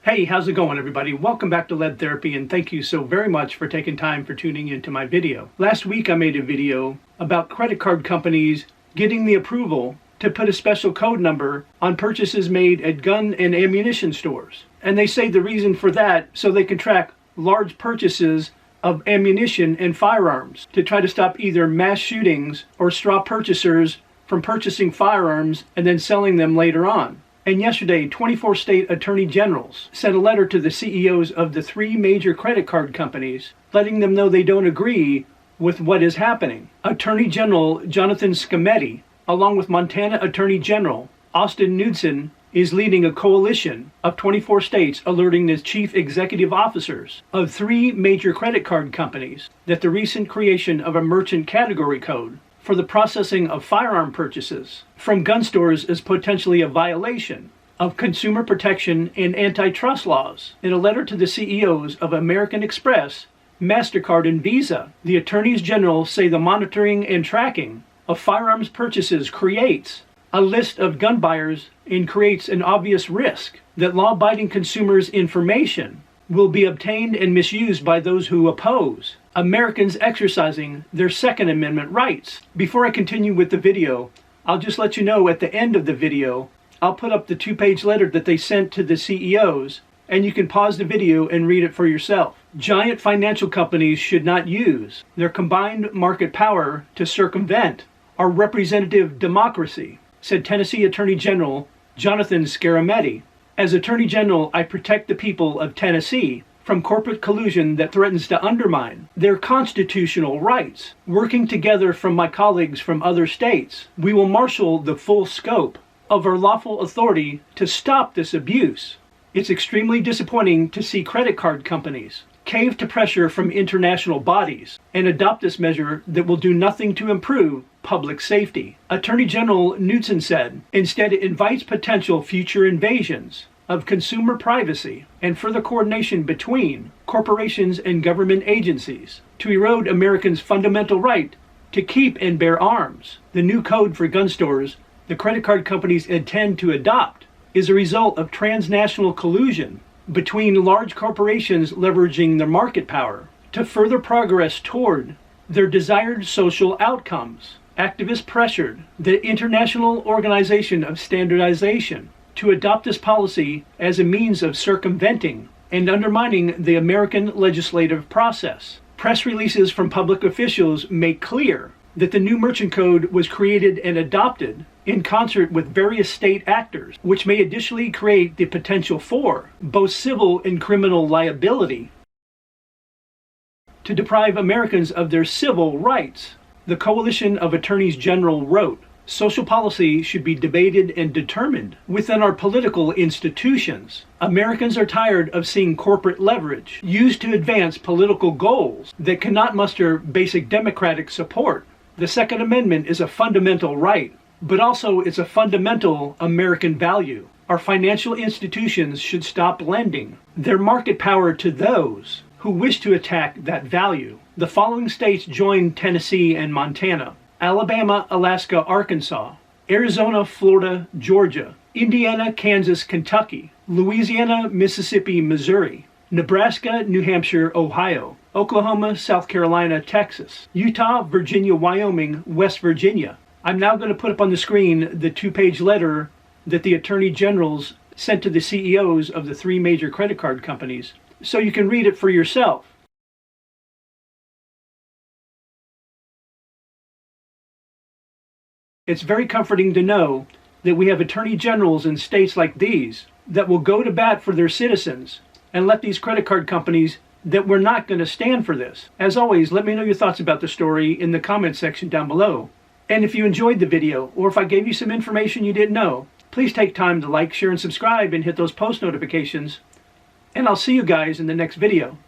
Hey, how's it going, everybody? Welcome back to Lead Therapy, and thank you so very much for taking time for tuning into my video. Last week I made a video about credit card companies getting the approval to put a special code number on purchases made at gun and ammunition stores. And they say the reason for that so they can track large purchases of ammunition and firearms to try to stop either mass shootings or straw purchasers from purchasing firearms and then selling them later on. And yesterday, 24 state attorney generals sent a letter to the CEOs of the 3 major credit card companies, letting them know they don't agree with what is happening. Attorney General Jonathan Scathing, along with Montana Attorney General Austin Knudsen, is leading a coalition of 24 states alerting the chief executive officers of 3 major credit card companies that the recent creation of a merchant category code for the processing of firearm purchases from gun stores is potentially a violation of consumer protection and antitrust laws. In a letter to the CEOs of American Express, Mastercard and Visa, the attorneys general say the monitoring and tracking of firearms purchases creates a list of gun buyers and creates an obvious risk that law-abiding consumers' information will be obtained and misused by those who oppose Americans exercising their Second Amendment rights. Before I continue with the video, I'll just let you know at the end of the video, I'll put up the 2-page letter that they sent to the CEOs, and you can pause the video and read it for yourself. Giant financial companies should not use their combined market power to circumvent our representative democracy, said Tennessee Attorney General Jonathan Scathing. As Attorney General, I protect the people of Tennessee from corporate collusion that threatens to undermine their constitutional rights. Working together from my colleagues from other states, we will marshal the full scope of our lawful authority to stop this abuse. It's extremely disappointing to see credit card companies cave to pressure from international bodies and adopt this measure that will do nothing to improve public safety. Attorney General Knudsen said, instead it invites potential future invasions of consumer privacy and further coordination between corporations and government agencies to erode Americans' fundamental right to keep and bear arms. The new code for gun stores the credit card companies intend to adopt is a result of transnational collusion between large corporations leveraging their market power to further progress toward their desired social outcomes. Activists pressured the International Organization of Standardization to adopt this policy as a means of circumventing and undermining the American legislative process. Press releases from public officials make clear that the new merchant code was created and adopted in concert with various state actors, which may additionally create the potential for both civil and criminal liability to deprive Americans of their civil rights. The Coalition of Attorneys General wrote, social policy should be debated and determined within our political institutions. Americans are tired of seeing corporate leverage used to advance political goals that cannot muster basic democratic support. The Second Amendment is a fundamental right, but also it's a fundamental American value. Our financial institutions should stop lending their market power to those who wish to attack that value. The following states joined Tennessee and Montana: Alabama, Alaska, Arkansas, Arizona, Florida, Georgia, Indiana, Kansas, Kentucky, Louisiana, Mississippi, Missouri, Nebraska, New Hampshire, Ohio, Oklahoma, South Carolina, Texas, Utah, Virginia, Wyoming, West Virginia. I'm now going to put up on the screen the 2-page letter that the attorney generals sent to the CEOs of the 3 major credit card companies, so you can read it for yourself. It's very comforting to know that we have attorney generals in states like these that will go to bat for their citizens and let these credit card companies that we're not going to stand for this. As always, let me know your thoughts about the story in the comment section down below. And if you enjoyed the video, or if I gave you some information you didn't know, please take time to like, share, and subscribe and hit those post notifications. And I'll see you guys in the next video.